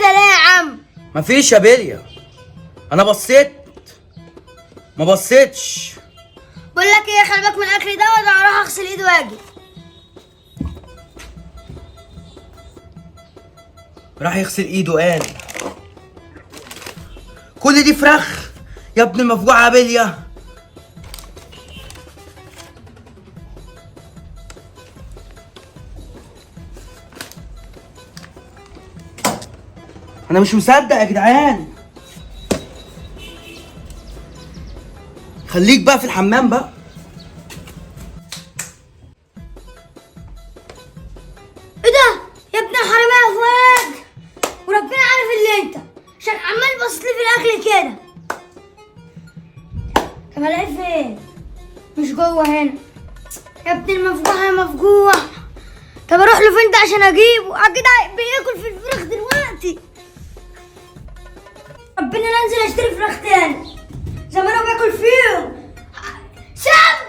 كده ليه يا عم؟ مفيش يا بليا. انا بصيت ما بصيتش. بقول لك ايه، خلي بالك من الاكل ده ولا اروح اغسل ايدي واجي. راح يغسل ايده قال كل دي فراخ يا ابن المفجوعه يا بليا. انا مش مصدق يا جدعان. خليك بقى في الحمام بقى. ايه ده يا ابن الحرامية يا فؤاد؟ وربنا عارف اللي انت عشان عمال بصيت لي في الاكل كده. طب الاقيه فين؟ مش جوه هنا يا ابن المفجوع يا مفجوع. طب اروح له فين ده عشان اجيبه؟ اكيد بياكل في الفراخ دلوقتي. ربنا لا انزل اشتري فراخ تاني زي ما انا باكل فيهم. سامي